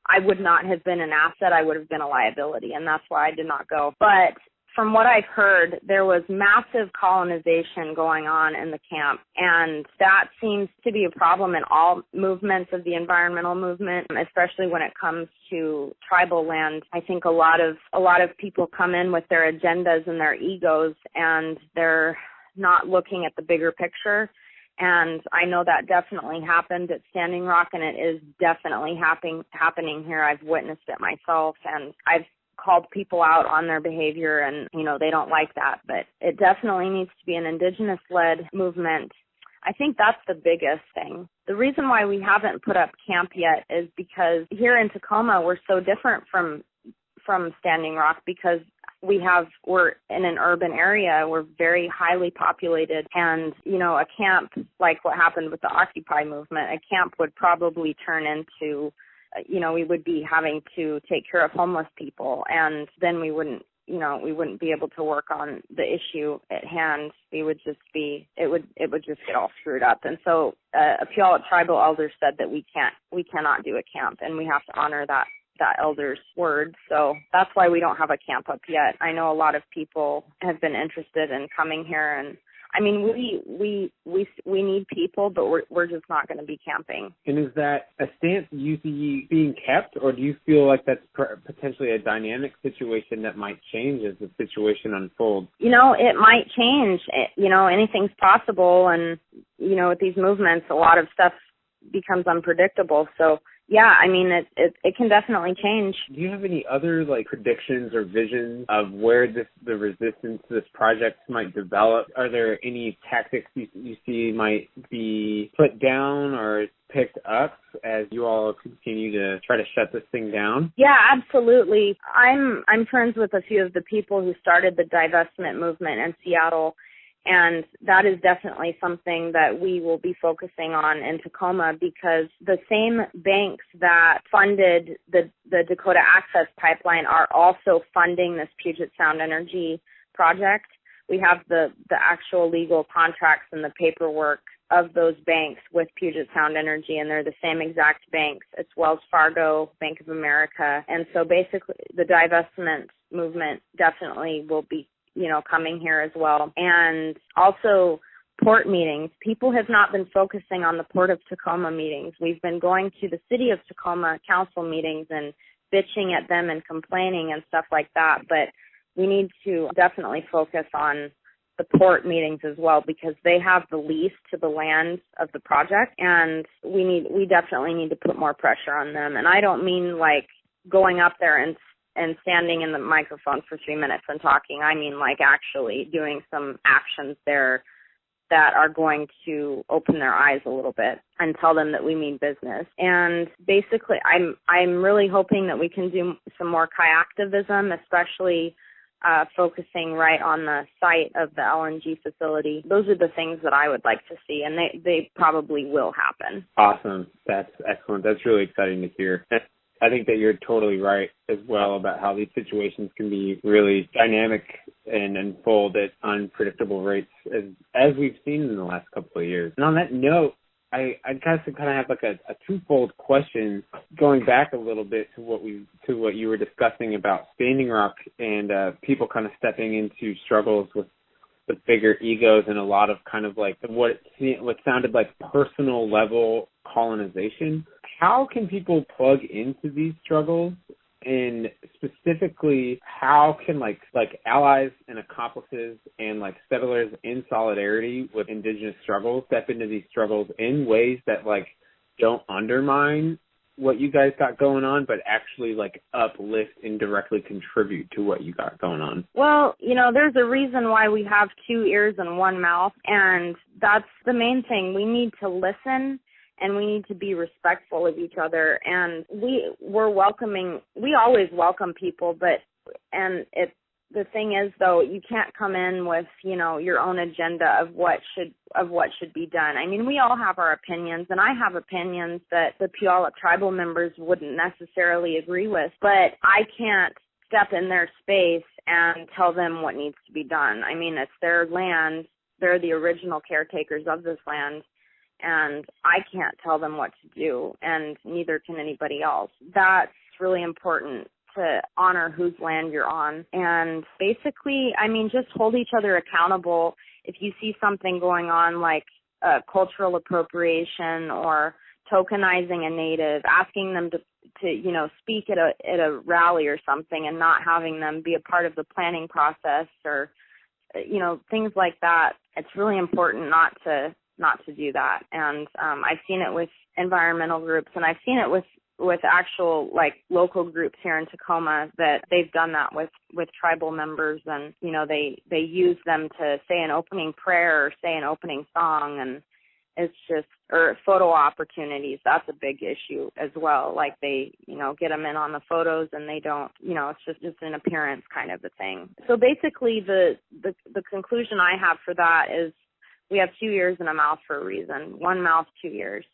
I would not have been an asset. I would have been a liability, and that's why I did not go. But from what I've heard, there was massive colonization going on in the camp, and that seems to be a problem in all movements of the environmental movement, especially when it comes to tribal land. I think a lot of people come in with their agendas and their egos, and they're not looking at the bigger picture. And I know that definitely happened at Standing Rock, and it is definitely happening here. I've witnessed it myself, and I've called people out on their behavior, and, they don't like that. But it definitely needs to be an Indigenous-led movement. I think that's the biggest thing. The reason why we haven't put up camp yet is because here in Tacoma, we're so different from Standing Rock because we're in an urban area. We're very highly populated, and, a camp like what happened with the Occupy movement, a camp would probably turn into we would be having to take care of homeless people, and then we wouldn't be able to work on the issue at hand. It would just get all screwed up. And so a Puyallup tribal elder said that we cannot do a camp, and we have to honor that elder's word. So that's why we don't have a camp up yet. I know a lot of people have been interested in coming here, and I mean, we need people, but we're just not going to be camping. And is that a stance you see being kept, or do you feel like that's potentially a dynamic situation that might change as the situation unfolds? It might change. Anything's possible, and with these movements, a lot of stuff becomes unpredictable. So yeah, I mean, it can definitely change. Do you have any other predictions or visions of where the resistance to this project might develop? Are there any tactics you see might be put down or picked up as you all continue to try to shut this thing down? Yeah, absolutely. I'm friends with a few of the people who started the divestment movement in Seattle, and that is definitely something that we will be focusing on in Tacoma, because the same banks that funded the Dakota Access Pipeline are also funding this Puget Sound Energy project. We have the actual legal contracts and the paperwork of those banks with Puget Sound Energy, and they're the same exact banks. It's Wells Fargo, Bank of America. And so basically the divestment movement definitely will be coming here as well. And also port meetings. People have not been focusing on the Port of Tacoma meetings. We've been going to the City of Tacoma council meetings and bitching at them and complaining and stuff like that. But we need to definitely focus on the port meetings as well, because they have the lease to the land of the project, and we definitely need to put more pressure on them. And I don't mean going up there and standing in the microphone for 3 minutes and talking. I mean actually doing some actions there that are going to open their eyes a little bit and tell them that we mean business. And basically I'm really hoping that we can do some more kayaktivism, especially focusing right on the site of the LNG facility. Those are the things that I would like to see, and they probably will happen. Awesome. That's excellent. That's really exciting to hear. I think that you're totally right as well about how these situations can be really dynamic and unfold at unpredictable rates, as we've seen in the last couple of years. And on that note, I guess I kind of have like a twofold question, going back a little bit to what you were discussing about Standing Rock and people kind of stepping into struggles with bigger egos and a lot of kind of like what sounded like personal level colonization. How can people plug into these struggles? And specifically, how can like allies and accomplices and like settlers in solidarity with Indigenous struggles step into these struggles in ways that like don't undermine what you guys got going on, but actually like uplift and directly contribute to what you got going on? Well, there's a reason why we have 2 ears and 1 mouth, and that's the main thing. We need to listen, and we need to be respectful of each other. And we always welcome people, the thing is, though, you can't come in with, your own agenda of what should be done. I mean, we all have our opinions, and I have opinions that the Puyallup tribal members wouldn't necessarily agree with, but I can't step in their space and tell them what needs to be done. I mean, it's their land. They're the original caretakers of this land, and I can't tell them what to do, and neither can anybody else. That's really important, to honor whose land you're on. And basically, I mean, just hold each other accountable. If you see something going on like cultural appropriation or tokenizing a native, asking them to speak at a rally or something and not having them be a part of the planning process or, things like that, it's really important not to do that. And I've seen it with environmental groups, and I've seen it with actual like local groups here in Tacoma, that they've done that with tribal members, and they use them to say an opening prayer or say an opening song, and it's just, or photo opportunities. That's a big issue as well. Like they get them in on the photos, and they don't, it's just an appearance kind of a thing. So basically the conclusion I have for that is we have 2 ears and a mouth for a reason. 1 mouth, 2 ears.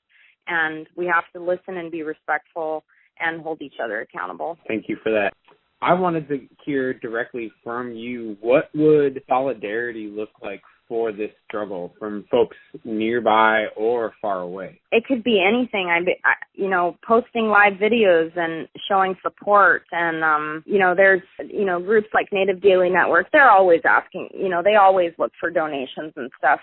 And we have to listen and be respectful and hold each other accountable. Thank you for that. I wanted to hear directly from you, what would solidarity look like for this struggle from folks nearby or far away? It could be anything. Posting live videos and showing support. And, there's, groups like Native Daily Network, they're always asking, they always look for donations and stuff.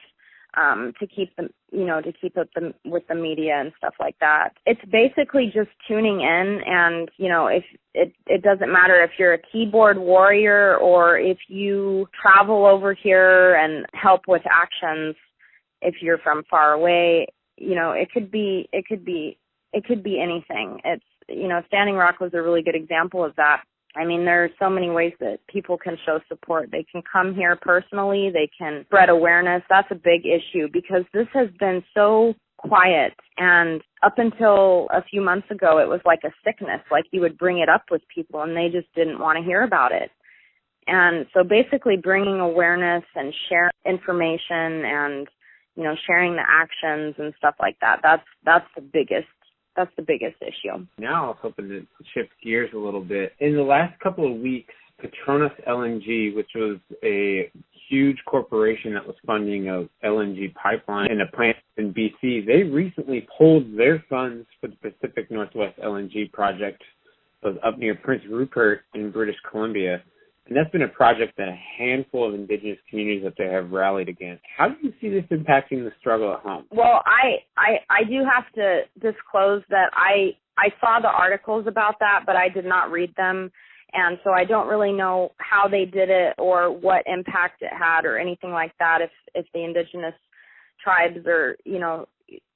To keep them, to keep up with the media and stuff like that. It's basically just tuning in, and, if it doesn't matter if you're a keyboard warrior or if you travel over here and help with actions, if you're from far away, it could be anything. It's, Standing Rock was a really good example of that. I mean, there are so many ways that people can show support. They can come here personally. They can spread awareness. That's a big issue because this has been so quiet. And up until a few months ago, it was like a sickness. Like you would bring it up with people and they just didn't want to hear about it. And so basically bringing awareness and sharing information and, sharing the actions and stuff like that, that's the biggest issue. Now I was hoping to shift gears a little bit. In the last couple of weeks, Paterna LNG, which was a huge corporation that was funding a LNG pipeline and a plant in BC, they recently pulled their funds for the Pacific Northwest LNG project that was up near Prince Rupert in British Columbia. And that's been a project that a handful of Indigenous communities up there have rallied against. How do you see this impacting the struggle at home? Well, I do have to disclose that I saw the articles about that, but I did not read them. And so I don't really know how they did it or what impact it had or anything like that, if the Indigenous tribes or,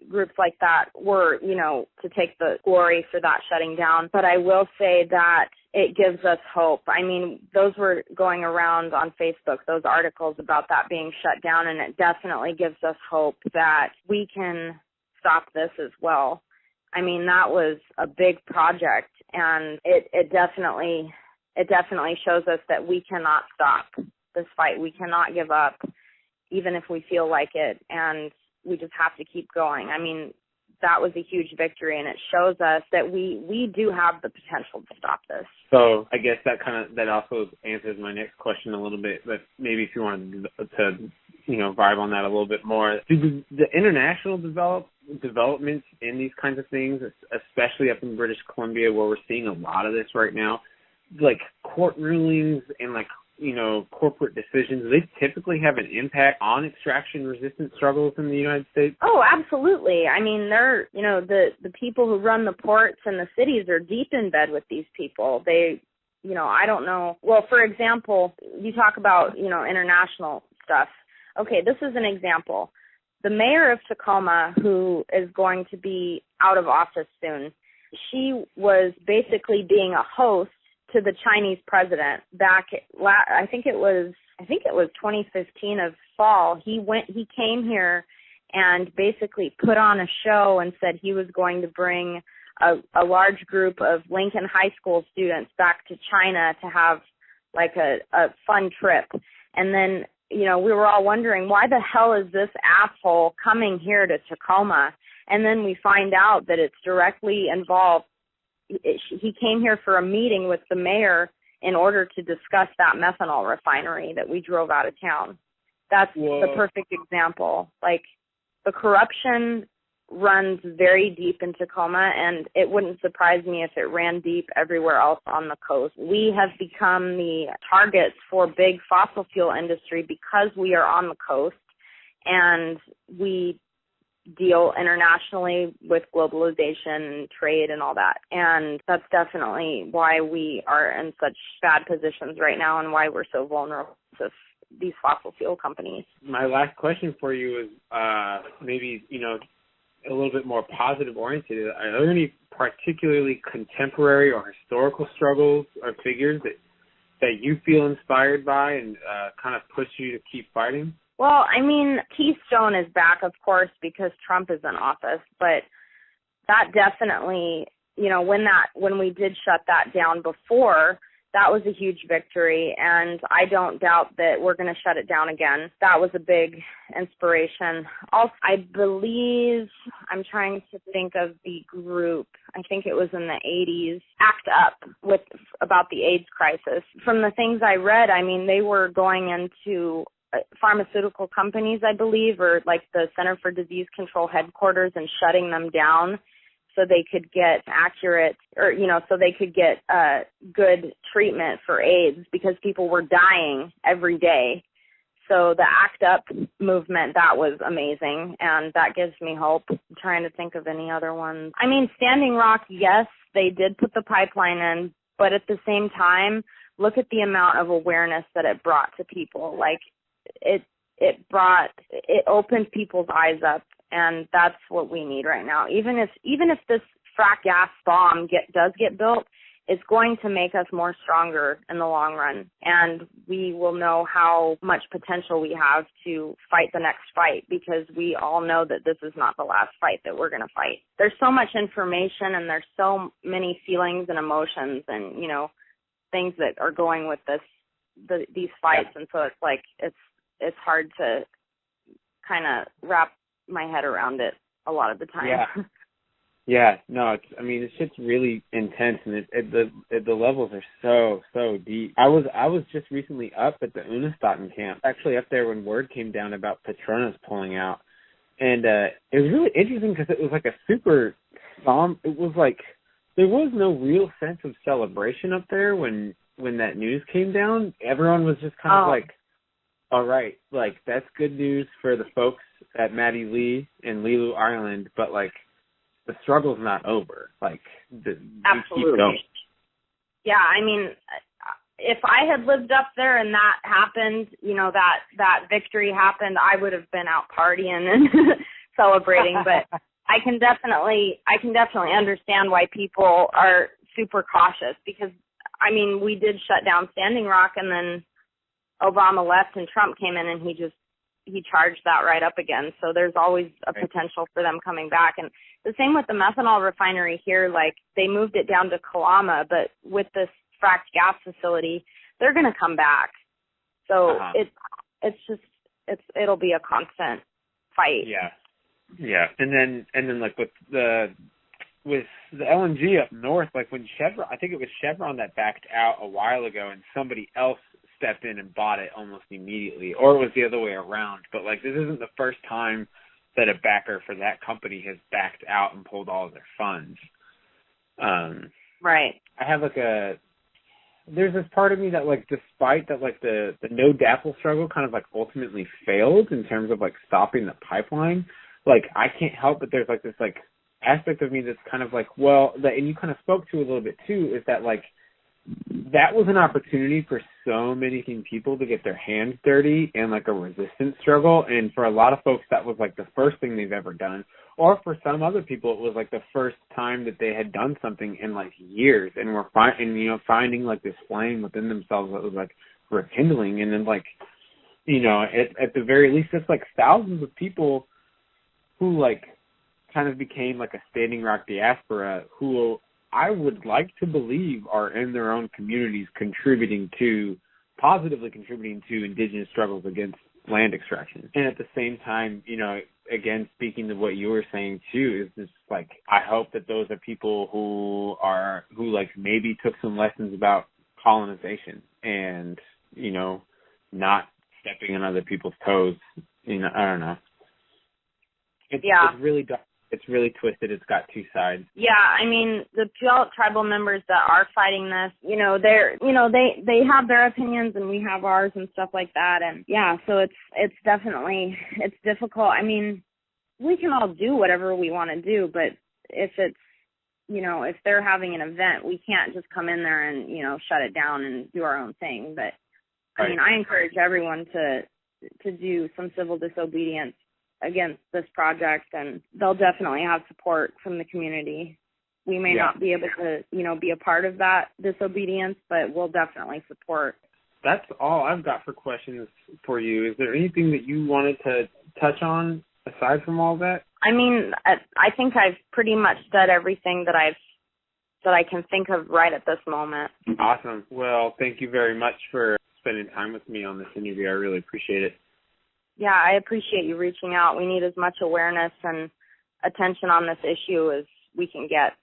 groups like that were, to take the glory for that shutting down. But I will say that it gives us hope. I mean, those were going around on Facebook, those articles about that being shut down, and it definitely gives us hope that we can stop this as well. I mean, that was a big project, and it definitely shows us that we cannot stop this fight. We cannot give up, even if we feel like it, and we just have to keep going. I mean, that was a huge victory, and it shows us that we do have the potential to stop this. So I guess that also answers my next question a little bit, but maybe if you wanted to vibe on that a little bit more. Do the international developments in these kinds of things, especially up in British Columbia where we're seeing a lot of this right now, like court rulings and corporate decisions, they typically have an impact on extraction resistance struggles in the United States? Oh, absolutely. I mean, they're, the people who run the ports and the cities are deep in bed with these people. They, I don't know. Well, for example, you talk about, international stuff. Okay, this is an example. The mayor of Tacoma, who is going to be out of office soon, she was basically being a host to the Chinese president back. I think it was 2015 of fall. He came here and basically put on a show and said he was going to bring a large group of Lincoln High School students back to China to have like a fun trip. And then, we were all wondering, why the hell is this asshole coming here to Tacoma? And then we find out that it's directly involved. He came here for a meeting with the mayor in order to discuss that methanol refinery that we drove out of town. That's the perfect example. Like, the corruption runs very deep in Tacoma, and it wouldn't surprise me if it ran deep everywhere else on the coast. We have become the targets for big fossil fuel industry because we are on the coast, and we deal internationally with globalization and trade and all that. And that's definitely why we are in such bad positions right now and why we're so vulnerable to these fossil fuel companies. My last question for you is maybe, a little bit more positive oriented. Are there any particularly contemporary or historical struggles or figures that you feel inspired by and kind of push you to keep fighting? Well, I mean, Keystone is back, of course, because Trump is in office, but that definitely, when we did shut that down before, that was a huge victory, and I don't doubt that we're going to shut it down again. That was a big inspiration. Also, I believe, I'm trying to think of the group, I think it was in the 80s, ACT UP about the AIDS crisis. From the things I read, I mean, they were going into pharmaceutical companies, I believe, or like the Center for Disease Control headquarters, and shutting them down so they could get accurate, or, so they could get good treatment for AIDS because people were dying every day. So the ACT UP movement, that was amazing, and that gives me hope. I'm trying to think of any other ones. I mean, Standing Rock, yes, they did put the pipeline in, but at the same time, look at the amount of awareness that it brought to people. Like, it opened people's eyes up, and that's what we need right now. Even if this frack gas bomb does get built, it's going to make us more stronger in the long run, and we will know how much potential we have to fight the next fight, because we all know that this is not the last fight that we're going to fight. There's so much information, and there's so many feelings and emotions and, things that are going with these fights, and so it's like it's hard to kind of wrap my head around it a lot of the time. Yeah, no, it's just really intense, and the levels are so deep. I was just recently up at the Unistaten camp, actually up there when word came down about Paterna's pulling out, and it was really interesting because it was like a super somber. It was like there was no real sense of celebration up there when that news came down. Everyone was just kind of like, all right, like, that's good news for the folks at Maddie Lee and Lilu Island, but, like, the struggle's not over. Like, absolutely. Keep going. Yeah, I mean, if I had lived up there and that happened, that victory happened, I would have been out partying and celebrating. But I can definitely understand why people are super cautious, because, I mean, we did shut down Standing Rock, and then Obama left and Trump came in, and he charged that right up again. So there's always a potential for them coming back. And the same with the methanol refinery here, like, they moved it down to Kalama, but with this fracked gas facility, they're going to come back. So it'll be a constant fight. Yeah. Yeah, and then like with the LNG up north, like when Chevron, I think it was Chevron that backed out a while ago, and somebody else stepped in and bought it almost immediately, or it was the other way around. But like this isn't the first time that a backer for that company has backed out and pulled all of their funds. Right. I have there's this part of me that like, despite that, like the no DAPL struggle kind of like ultimately failed in terms of like stopping the pipeline. Like I can't help but there's like this like aspect of me that's kind of like, well, that, and you kind of spoke to a little bit too, is that like that was an opportunity for so many people to get their hands dirty in like a resistance struggle, and for a lot of folks that was like the first thing they've ever done, or for some other people it was like the first time that they had done something in like years, and were finding like this flame within themselves that was like rekindling. And then like, at the very least, it's like thousands of people who like kind of became like a Standing Rock diaspora, who I would like to believe are in their own communities positively contributing to Indigenous struggles against land extraction. And at the same time, again, speaking to what you were saying too, is just like, I hope that those are people who like maybe took some lessons about colonization and, not stepping on other people's toes. I don't know. It's really dark. It's really twisted. It's got two sides. Yeah, I mean, the Puyallup tribal members that are fighting this, they have their opinions and we have ours and stuff like that. And yeah, so it's definitely, it's difficult. I mean, we can all do whatever we want to do, but if it's, if they're having an event, we can't just come in there and, shut it down and do our own thing. But I mean, I encourage everyone to do some civil disobedience against this project, and they'll definitely have support from the community. We may not be able to, be a part of that disobedience, but we'll definitely support. That's all I've got for questions for you. Is there anything that you wanted to touch on aside from all that? I mean, I think I've pretty much said everything that I can think of right at this moment. Awesome. Well, thank you very much for spending time with me on this interview. I really appreciate it. Yeah, I appreciate you reaching out. We need as much awareness and attention on this issue as we can get.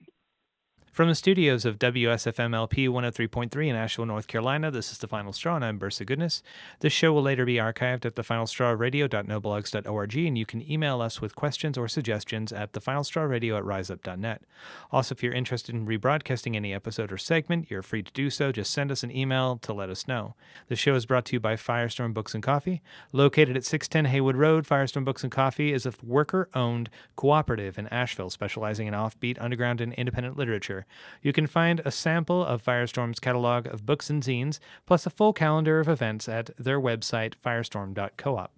From the studios of WSFM-LP 103.3 in Asheville, North Carolina, this is The Final Straw, and I'm Bursa Goodness. This show will later be archived at thefinalstrawradio.noblogs.org, and you can email us with questions or suggestions at thefinalstrawradio@riseup.net. Also, if you're interested in rebroadcasting any episode or segment, you're free to do so. Just send us an email to let us know. The show is brought to you by Firestorm Books and Coffee. Located at 610 Haywood Road, Firestorm Books and Coffee is a worker-owned cooperative in Asheville specializing in offbeat, underground, and independent literature. You can find a sample of Firestorm's catalog of books and zines, plus a full calendar of events at their website, firestorm.coop.